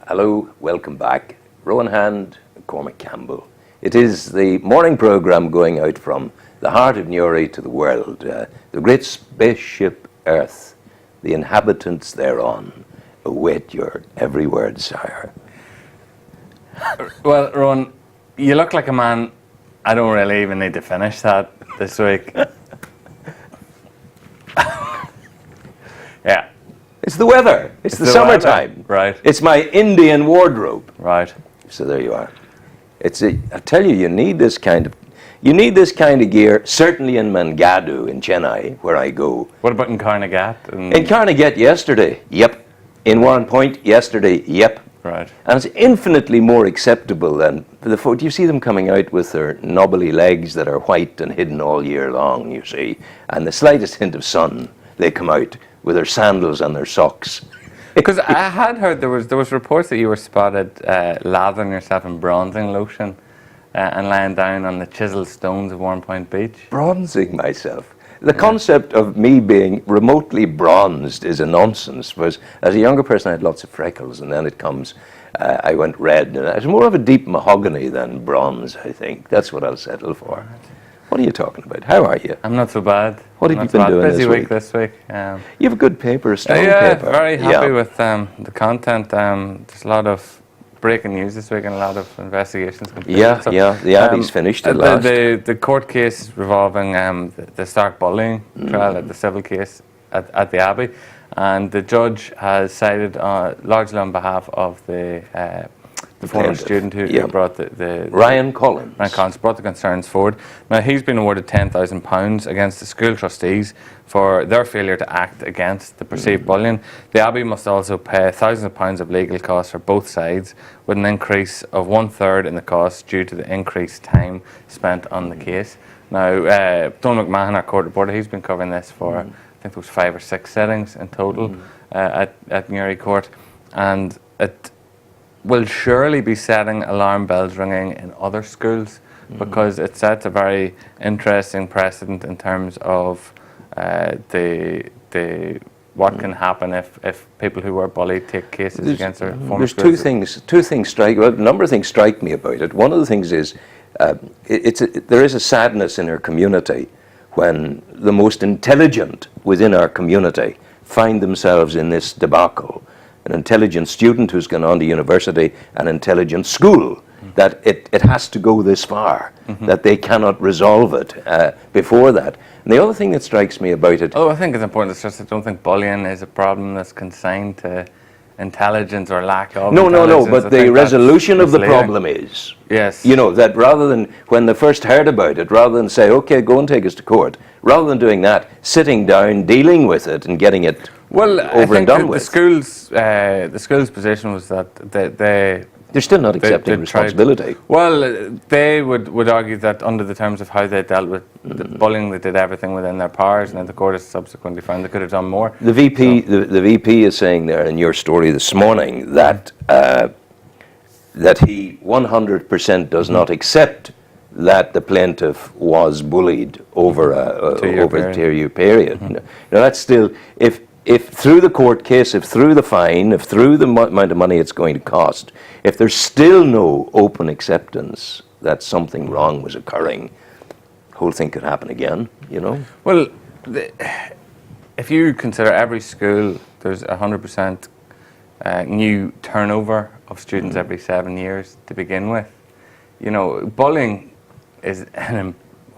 Hello, welcome back. Rowan Hand, Cormac Campbell. It is the morning programme going out from the heart of Newry to the world, the great spaceship Earth. The inhabitants thereon await your every word, sire. Well, Rowan, you look like a man. I don't really even need to finish that this week. Yeah. It's the weather. It's the summertime. Weather. Right. It's my Indian wardrobe. Right. So there you are. I tell you, you need this kind of gear. Certainly in Mangadu in Chennai, where I go. What about in Carnegat? In Carnegat yesterday. Yep. In Warren Point yesterday. Yep. Right. And it's infinitely more acceptable than the folk. You see them coming out with their knobbly legs that are white and hidden all year long, you see. And the slightest hint of sun, they come out with their sandals and their socks. Because I had heard there was reports that you were spotted lathering yourself in bronzing lotion and lying down on the chiseled stones of Warren Point Beach. Bronzing myself. The concept of me being remotely bronzed is a nonsense, because as a younger person I had lots of freckles, and then it comes, I went red. And it's more of a deep mahogany than bronze, I think. That's what I'll settle for. What are you talking about? How are you? I'm not so bad. What have you been doing busy this week week? This week. You have a good paper, a strong paper. Yeah, very happy with the content. There's a lot of breaking news this week and a lot of investigations completed. Yeah, the Abbey's finished at last. The court case revolving the Stark bullying trial, the civil case at the Abbey, and the judge has cited largely on behalf of the former student who brought the Ryan Collins. Ryan Collins brought the concerns forward. Now he's been awarded £10,000 against the school trustees for their failure to act against the perceived bullying. The Abbey must also pay thousands of pounds of legal costs for both sides, with an increase of 1/3 in the cost due to the increased time spent on the case. Now, Donald McMahon, our court reporter, he's been covering this for I think there was 5 or 6 sittings in total at Newry Court, and it will surely be setting alarm bells ringing in other schools, because it sets a very interesting precedent in terms of what can happen if people who were bullied take cases against their former schools. There's two things strike. Well, a number of things strike me about it. One of the things is there is a sadness in our community when the most intelligent within our community find themselves in this debacle. An intelligent student who's gone on to university, an intelligent school, that it has to go this far, that they cannot resolve it before that. And the other thing that strikes me about it... I think it's important to stress I don't think bullying is a problem that's consigned to intelligence or lack of intelligence. No, but the resolution of the problem is... Yes. You know, that rather than, when they first heard about it, rather than say, okay, go and take us to court, rather than doing that, sitting down, dealing with it and getting it over and done with. The school's position was that they're still not accepting responsibility. Well, they would argue that under the terms of how they dealt with the bullying, they did everything within their powers, and then the court has subsequently found they could have done more. The VP, the VP is saying there in your story this morning that that he 100% does not accept that the plaintiff was bullied over a 2-year period. Now that's still, if through the court case, if through the fine, if through the amount of money it's going to cost, if there's still no open acceptance that something wrong was occurring, the whole thing could happen again, you know? Well, if you consider every school, there's 100% new turnover of students every 7 years to begin with. You know, bullying is I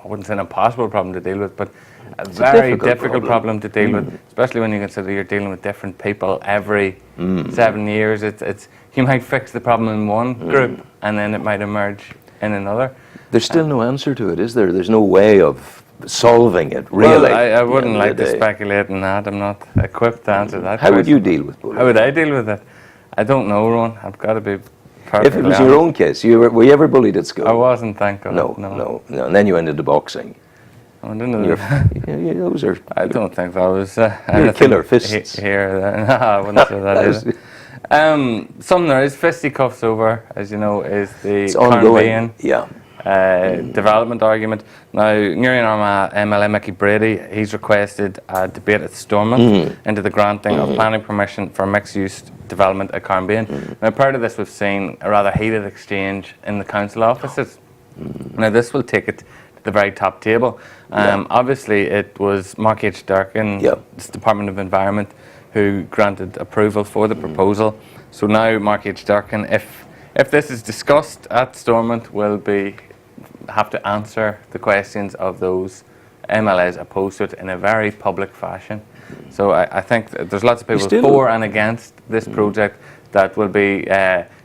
wouldn't say an impossible problem to deal with, but a very difficult problem to deal with, especially when you consider you're dealing with different people every 7 years. It's you might fix the problem in one group and then it might emerge in another. There's still no answer to it, is there? There's no way of solving it, really. Well, I wouldn't like to speculate on that. I'm not equipped to answer that. How would you deal with bullying? How would I deal with it? I don't know, Ron. I've got to be perfectly If it was honest. your own case, were you ever bullied at school? I wasn't, thank God. No. And then you went into boxing. I didn't Those are... I don't think that was You're killer fists. Here, no, I wouldn't say that either. Something there is fisticuffs over, as you know, is the It's ongoing. Yeah. development argument. Now, Newry and Armagh MLA Mickey Brady, he's requested a debate at Stormont into the granting of planning permission for mixed-use development at Carnbean. Now, prior to this, we've seen a rather heated exchange in the council offices. Now, this will take it to the very top table. Obviously, it was Mark H. Durkin's Department of Environment who granted approval for the proposal. So now Mark H. Durkin, if this is discussed at Stormont, will have to answer the questions of those MLAs opposed to it in a very public fashion. So I think that there's lots of people for and against this project that will be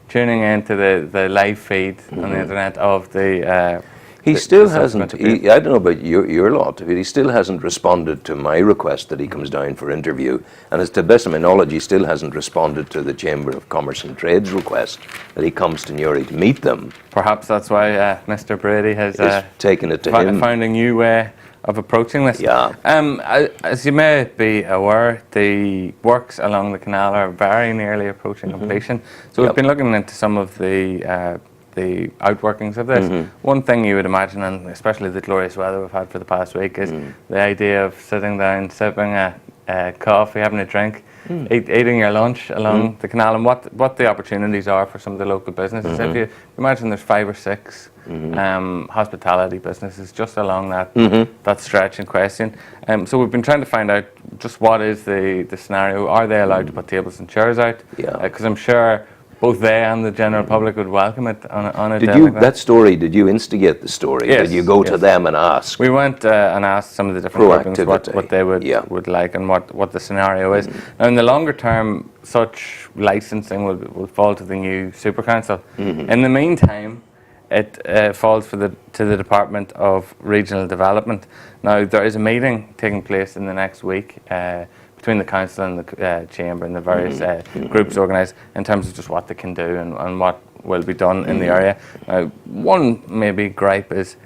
tuning into the live feed on the internet of the. He still hasn't. I don't know about your lot, but he still hasn't responded to my request that he comes down for interview. And as to the best of my knowledge, he still hasn't responded to the Chamber of Commerce and Trade's request that he comes to Newry to meet them. Perhaps that's why Mr. Brady has taken it to him. Found a new way of approaching this. Yeah. As you may be aware, the works along the canal are very nearly approaching completion. So we've been looking into some of the outworkings of this. One thing you would imagine, and especially the glorious weather we've had for the past week, is the idea of sitting down, sipping a coffee, having a drink, eating your lunch along the canal, and what the opportunities are for some of the local businesses. If you imagine there's 5 or 6 hospitality businesses just along that stretch in question. So we've been trying to find out just what is the scenario. Are they allowed to put tables and chairs out? Because I'm sure both they and the general public would welcome it on a day like that. That story, did you instigate the story? Yes, did you go to them and ask? We went and asked some of the different groupings what they would like and what the scenario is. Now, in the longer term, such licensing will fall to the new Super Council. In the meantime, it falls to the Department of Regional Development. Now, there is a meeting taking place in the next week between the council and the chamber and the various groups organised in terms of just what they can do and what will be done in the area. One maybe gripe is,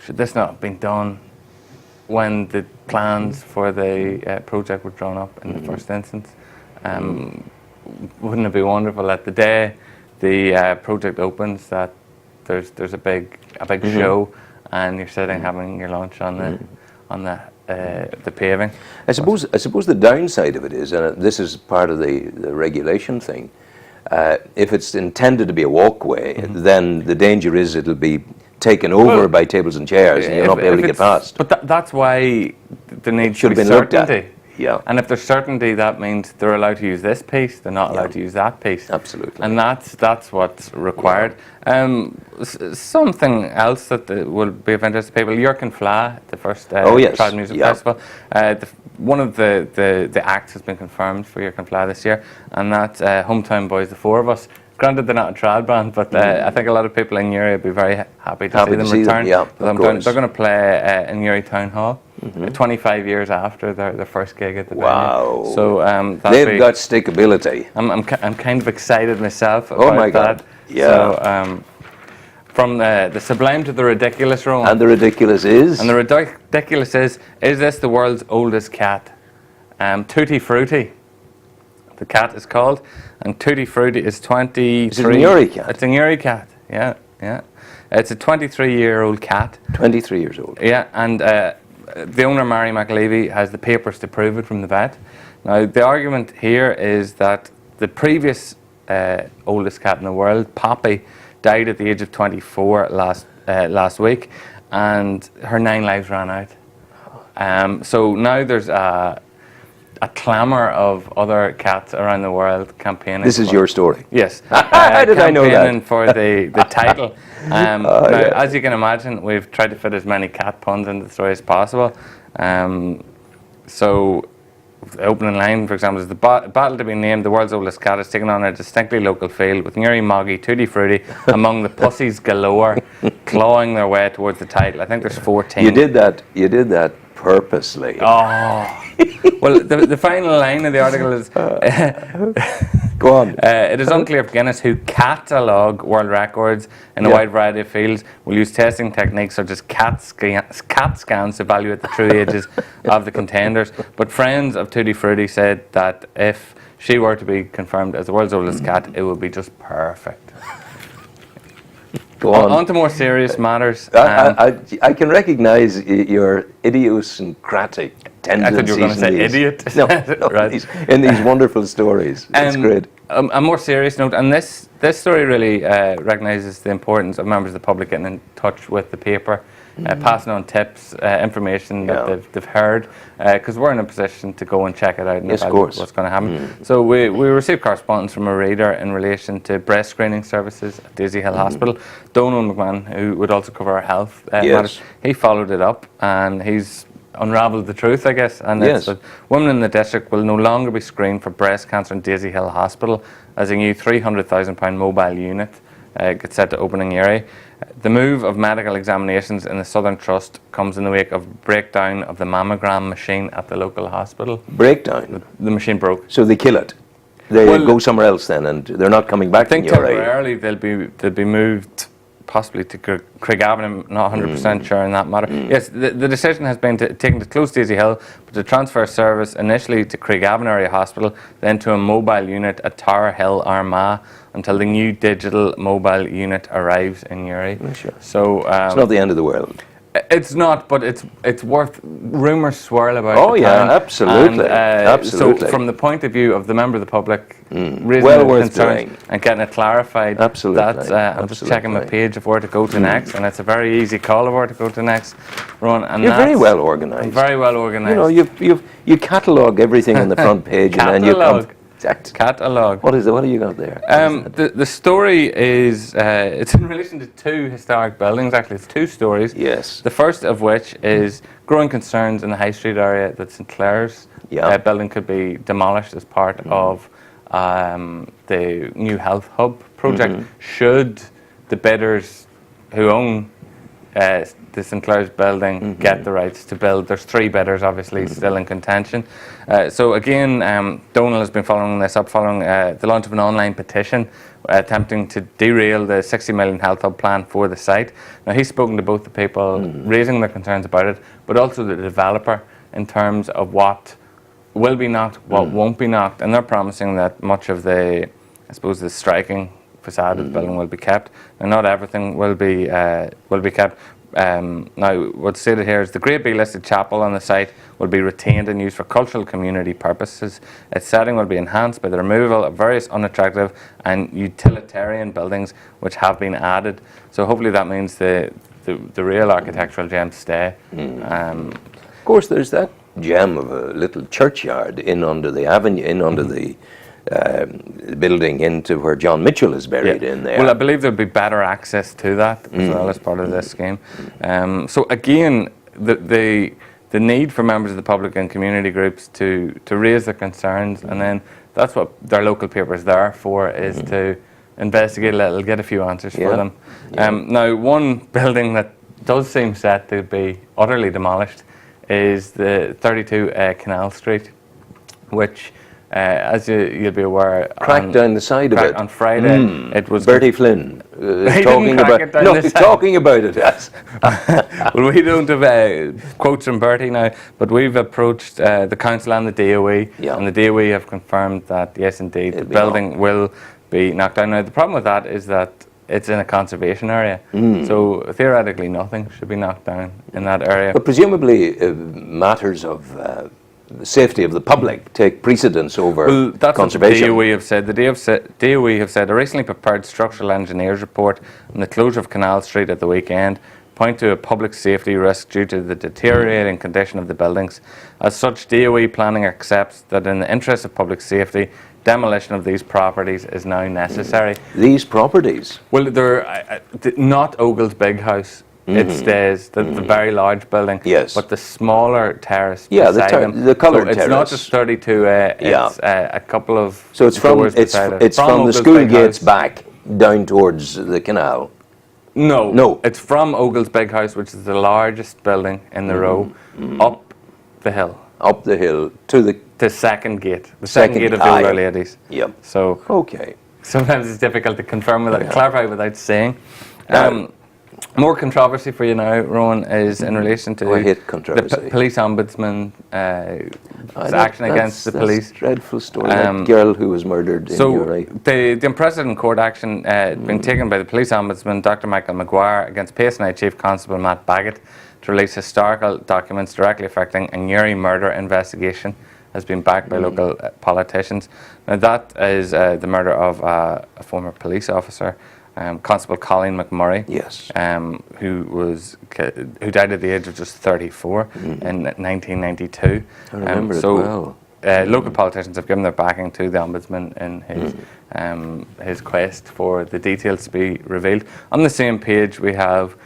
should this not have been done when the plans for the project were drawn up in the first instance? Wouldn't it be wonderful that the day the project opens that there's a big show and you're sitting having your lunch on the paving? I suppose the downside of it is, and this is part of the regulation thing, if it's intended to be a walkway, then the danger is it'll be taken over by tables and chairs and you'll not be able to get past. But that's why there needs to be certainty. And if there's certainty, that means they're allowed to use this piece, they're not allowed to use that piece. Absolutely. And that's what's required. Something else that will be of interest to people, York and Fla, the first Trad Music Festival. One of the acts has been confirmed for York and Fla this year, and that's Hometown Boys, the 4 of us. Granted, they're not a trad band, but I think a lot of people in Newry would be very happy to see them return. They're going to play in Newry Town Hall 25 years after their first gig at the venue. So they've got stickability. I'm kind of excited myself about that. So from the sublime to the ridiculous, Rowan. And the ridiculous is? And the ridiculous is this the world's oldest cat? Tutti Frutti. The cat is called, and Tutti Frutti is 23. Is it a Newry cat? It's a Newry cat, yeah. It's a 23-year-old cat. 23 years old. Yeah, and the owner, Mary McAlevey, has the papers to prove it from the vet. Now, the argument here is that the previous oldest cat in the world, Poppy, died at the age of 24 last week, and her 9 lives ran out. So now there's a clamour of other cats around the world campaigning. This is your story. Yes. How did I know that? Campaigning for the title. Now, as you can imagine, we've tried to fit as many cat puns into the story as possible. So, the opening line, for example, is the battle to be named the world's oldest cat is taken on a distinctly local field with Newry Moggy, Tutti Frutti among the pussies galore, clawing their way towards the title. I think there's 14. You did that purposely. Oh. Well, the final line of the article is go on. It is unclear if Guinness, who catalogue world records in a wide variety of fields, will use testing techniques such as CAT scans to evaluate the true ages of the contenders. But friends of Tutti Frutti said that if she were to be confirmed as the world's oldest cat, it would be just perfect. Go on. On to more serious matters. I can recognise your idiosyncratic tendencies. I thought you were going to say idiot. No, Right. in these wonderful stories. It's great. A more serious note, and this story really recognises the importance of members of the public getting in touch with the paper, passing on tips, information that they've heard, because we're in a position to go and check it out and evaluate what's going to happen. So we received correspondence from a reader in relation to breast screening services at Daisy Hill Hospital. Donald McMahon, who would also cover our health matters, he followed it up, and he's unravelled the truth, I guess, and it's that women in the district will no longer be screened for breast cancer in Daisy Hill Hospital as a new £300,000 mobile unit gets set to open in Newry. The move of medical examinations in the Southern Trust comes in the wake of breakdown of the mammogram machine at the local hospital. Breakdown? The machine broke. So they kill it? They go somewhere else then, and they're not coming back to Newry? I think temporarily they'll be moved possibly to Craigavon. I'm not 100% sure in that matter. Yes, the decision has been taken to close Daisy Hill, but to transfer service initially to Craigavon Area Hospital, then to a mobile unit at Tower Hill, Armagh, until the new digital mobile unit arrives in Newry. Sure. So it's not the end of the world. It's not, but it's worth. Rumours swirl about. Oh yeah, absolutely, absolutely. So from the point of view of the member of the public, raising well worth concerns doing and getting it clarified. Absolutely. That's, I'm just checking my page of where to go to next, and it's a very easy call of where to go to next. Ron, and you're very well organised. Very well organised. You know, you catalogue everything on the front page, and then you come. Catalogue. What is it? What have you got there? The story is it's in relation to two historic buildings. Actually, it's two stories. Yes. The first of which is growing concerns in the High Street area that St Clair's building could be demolished as part of the new health hub project. Should the bidders who own the St Clair's building get the rights to build? There's three bidders, obviously, still in contention. So again, Donald has been following this up, following the launch of an online petition attempting to derail the 60 million health hub plan for the site. Now, he's spoken to both the people raising their concerns about it, but also the developer in terms of what will be knocked, what won't be knocked, and they're promising that much of the, I suppose, the striking facade of the building will be kept, and not everything will be kept. Now, what's stated here is the Grade B listed chapel on the site will be retained and used for cultural community purposes. Its setting will be enhanced by the removal of various unattractive and utilitarian buildings which have been added. So hopefully that means the real architectural gems stay. Of course, there's that gem of a little churchyard in under the avenue, in under the building into where John Mitchell is buried in there. Well, I believe there'll be better access to that as well as part of this scheme. So again, the need for members of the public and community groups to raise their concerns, and then that's what their local paper is there for, is to investigate a little, get a few answers for them. Now, one building that does seem set to be utterly demolished is the 32 Canal Street, which as you'll be aware, cracked down the side of it on Friday. It was Bertie Flynn talking about it. No, he's talking about it. Yes. Well, we don't have quotes from Bertie now, but we've approached the council and the DOE, and the DOE have confirmed that yes, indeed, the building will be knocked down. Now, the problem with that is that it's in a conservation area, so theoretically nothing should be knocked down in that area. But presumably matters of the safety of the public take precedence over that's conservation. What the DOE have said. The DOE have said a recently prepared structural engineers report on the closure of Canal Street at the weekend point to a public safety risk due to the deteriorating condition of the buildings. As such, DOE planning accepts that in the interest of public safety, demolition of these properties is now necessary. These properties? Well, they're not Ogle's big house. It stays, the very large building, but the smaller terrace beside them. The coloured terrace. It's not just 32, it's a couple of so it's from the school gates back down towards the canal? No. It's from Ogle's big house, which is the largest building in the row, up the hill. Up the hill to the second gate. The second gate of the older ladies. Yep. So okay. Sometimes it's difficult to confirm clarify without saying. More controversy for you now, Rowan, is in relation to I hate the controversy. police ombudsman action against the police. That's a dreadful story. That girl who was murdered in So Newry. the unprecedented court action been taken by the police ombudsman, Dr. Michael Maguire, against PSNI Chief Constable Matt Baggett to release historical documents directly affecting a Newry murder investigation has been backed by local politicians. Now that is the murder of a former police officer, Constable Colleen McMurray, Yes. who died at the age of just 34 in 1992. I remember it so well. Local politicians have given their backing to the ombudsman in his quest for the details to be revealed. On the same page, we have.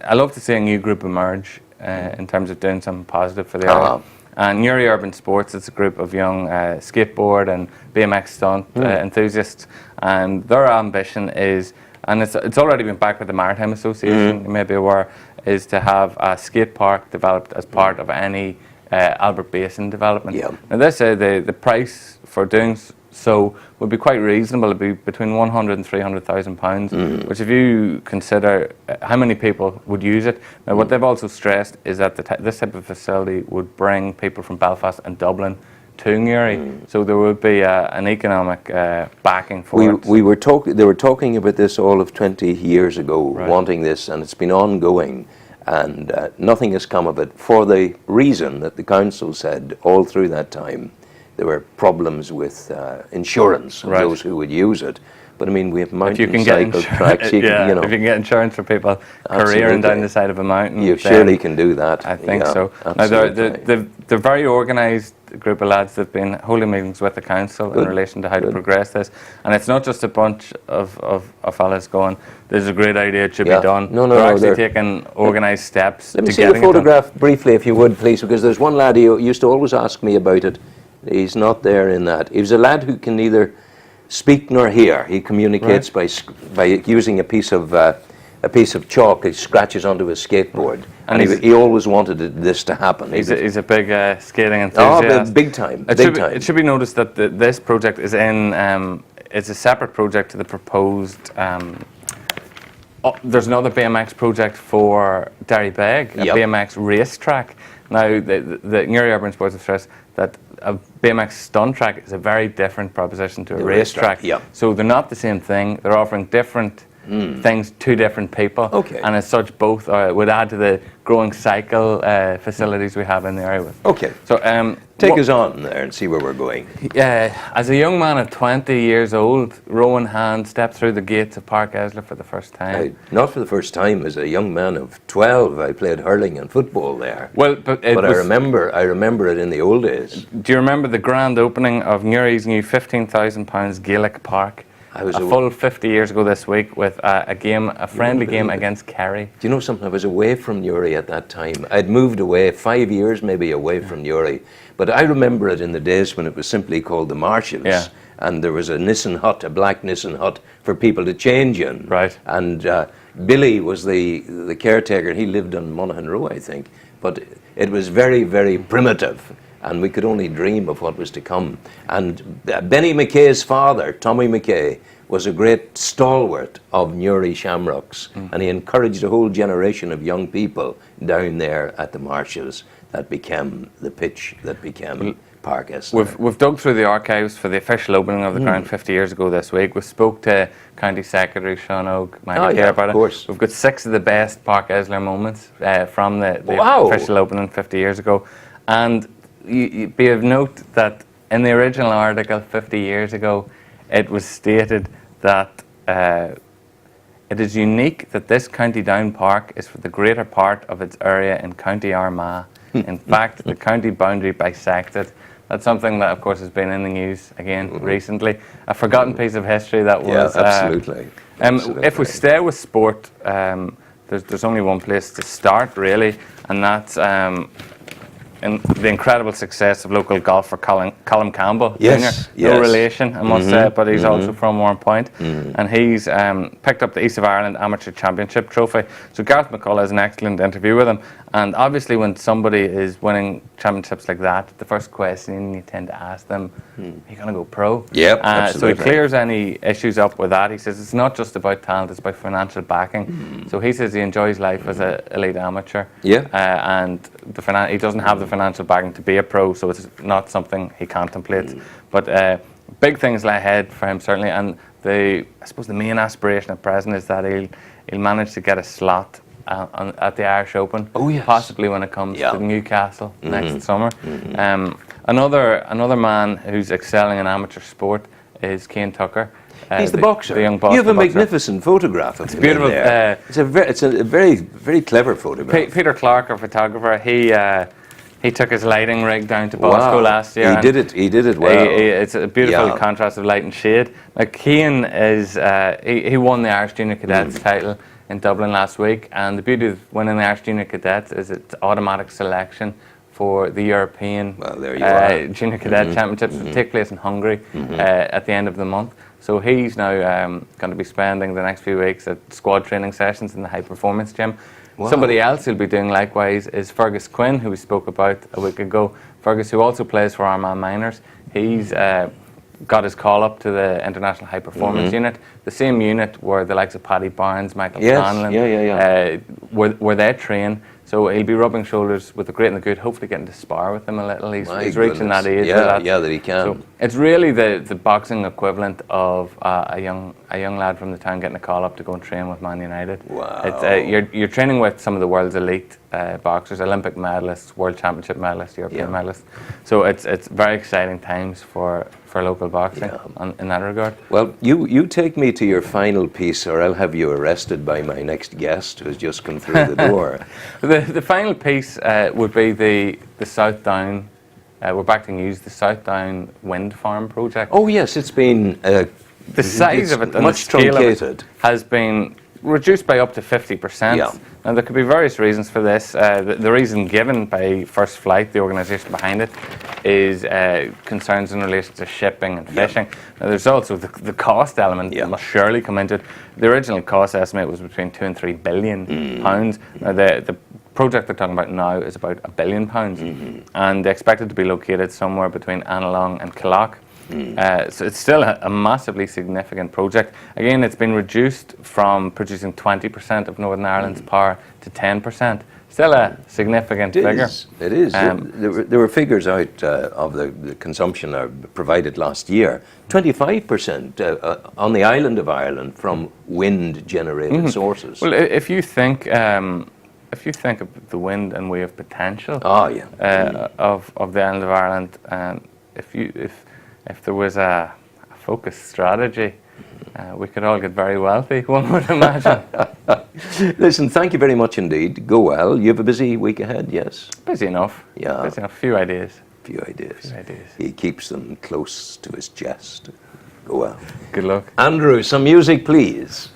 I love to see a new group emerge in terms of doing something positive for the area. And Newry Urban Sports, it's a group of young skateboard and BMX stunt enthusiasts, and their ambition is, and it's already been backed by the Maritime Association, you may be aware, is to have a skate park developed as part of any Albert Basin development. Yeah. Now they say the price for doing so would be quite reasonable. It'd be between 100 and 300,000 pounds, which if you consider how many people would use it. Now what they've also stressed is that this type of facility would bring people from Belfast and Dublin to Newry, so there would be an economic backing for it. They were talking about this all of 20 years ago, wanting this, and it's been ongoing, and nothing has come of it for the reason that the council said all through that time there were problems with insurance of those who would use it. But I mean, we have mountain cycle tracks. If you can get insurance for people careering down the side of a mountain, you surely can do that. I think so. Now they're very organised group of lads that have been holding meetings with the council in relation to how to progress this, and it's not just a bunch of fellas going, "This is a great idea, it should be done." They're actually taking organised steps. Let me see the photograph briefly, if you would, please, because there's one lad who used to always ask me about it. He's not there in that. He was a lad who can neither speak nor hear. He communicates by using a piece of chalk. He scratches onto his skateboard, and he always wanted this to happen. He's a big skating enthusiast. Oh, big time. It should be noticed that this project is it's a separate project to the proposed. There's another BMX project for Derrybeg, a BMX racetrack. Now, the Newry Urban Sports have stressed that a BMX stunt track is a very different proposition to a racetrack. So they're not the same thing. They're offering different things to different people. And as such, both would add to the growing cycle facilities we have in the area. So take us on there and see where we're going. As a young man of 20 years old, Rowan Hand stepped through the gates of Park Esler for the first time. Not for the first time. As a young man of 12, I played hurling and football there. Well, but I remember it in the old days. Do you remember the grand opening of Newry's new £15,000 Gaelic Park? A full 50 years ago this week with a friendly game against Kerry. Do you know something? I was away from Newry at that time. I'd moved away 5 years maybe away from Newry. But I remember it in the days when it was simply called the Marshalls. And there was a Nissan hut, a black Nissan hut for people to change in. And Billy was the caretaker. He lived on Monaghan Row, I think. But it was very, very primitive. And we could only dream of what was to come. And Benny McKay's father, Tommy McKay, was a great stalwart of Newry Shamrocks, and he encouraged a whole generation of young people down there at the Marshalls that became the pitch that became Park Esler. We've dug through the archives for the official opening of the ground 50 years ago this week. We spoke to County Secretary Sean Oak, about it. We've got 6 of the best Park Esler moments from the official opening 50 years ago. And you be of note that in the original article 50 years ago, it was stated that it is unique that this County Down Park is for the greater part of its area in County Armagh. In fact, the county boundary bisected. That's something that, of course, has been in the news again recently. A forgotten piece of history that was. Absolutely. If we stay with sport, there's only one place to start, really, and that's the incredible success of local golfer Colin Campbell Yes, Jr. No yes. relation, I must say, but he's also from Warrenpoint, and he's picked up the East of Ireland Amateur Championship trophy. So Gareth McCullough has an excellent interview with him, and obviously when somebody is winning championships like that, the first question you tend to ask them, are you going to go pro? Yep, So absolutely. he clears any issues up with that. He says it's not just about talent, it's about financial backing. So he says he enjoys life as an elite amateur. Yeah. And he doesn't have the financial backing to be a pro, so it's not something he contemplates. But big things lie ahead for him, certainly. And I suppose the main aspiration at present is that he'll manage to get a slot at the Irish Open. Oh, yes. Possibly when it comes to Newcastle next summer. Another man who's excelling in amateur sport is Cian Tucker. He's the boxer. The young You Boston have a boxer. magnificent photograph of him beautiful, in there. It's a very, very clever photograph. Peter Clark, our photographer, he took his lighting rig down to Bosco last year. He did it well. It's a beautiful contrast of light and shade. Like Cian is, he won the Irish Junior Cadets title in Dublin last week, and the beauty of winning the Irish Junior Cadets is it's automatic selection for the European Junior Cadet Championships that take place in Hungary at the end of the month. So he's now going to be spending the next few weeks at squad training sessions in the high performance gym. Wow. Somebody else who'll be doing likewise is Fergus Quinn, who we spoke about a week ago. Fergus, who also plays for Armagh Minors, he's got his call up to the International High Performance Unit, the same unit where the likes of Paddy Barnes, Michael Conlon, where they train. So he'll be rubbing shoulders with the great and the good, hopefully getting to spar with them a little. He's reaching that age. That he can. So it's really the boxing equivalent of a young lad from the town getting a call up to go and train with Man United. Wow. It's, you're training with some of the world's elite boxers, Olympic medalists, World Championship medalists, European medalists. So it's very exciting times for local boxing in that regard. Well, you take me to your final piece, or I'll have you arrested by my next guest who's just come through the door. The final piece would be the South Down. We're back to news. The South Down wind farm project. Oh yes, it's been the size of it and much the scale truncated. of it has been reduced by up to 50%. Yeah. Now there could be various reasons for this. The reason given by First Flight, the organisation behind it, is concerns in relation to shipping and fishing. Now there's also the cost element that must surely come into it. The original cost estimate was between 2 and 3 billion pounds. Now the project they're talking about now is about £1 billion, and they're expected to be located somewhere between Annalong and Killock. So it's still a massively significant project. Again, it's been reduced from producing 20% of Northern Ireland's power to 10%. Still a significant figure. It is. There were figures out of the consumption provided last year. 25% on the island of Ireland from wind-generated sources. Well, if you think of the wind and wave potential of the island of Ireland, if there was a focused strategy, we could all get very wealthy, one would imagine. Listen, thank you very much indeed. Go well. You have a busy week ahead, yes? Busy enough. Yeah. Busy enough. Few ideas. Few ideas. He keeps them close to his chest. Go well. Good luck. Andrew, some music, please.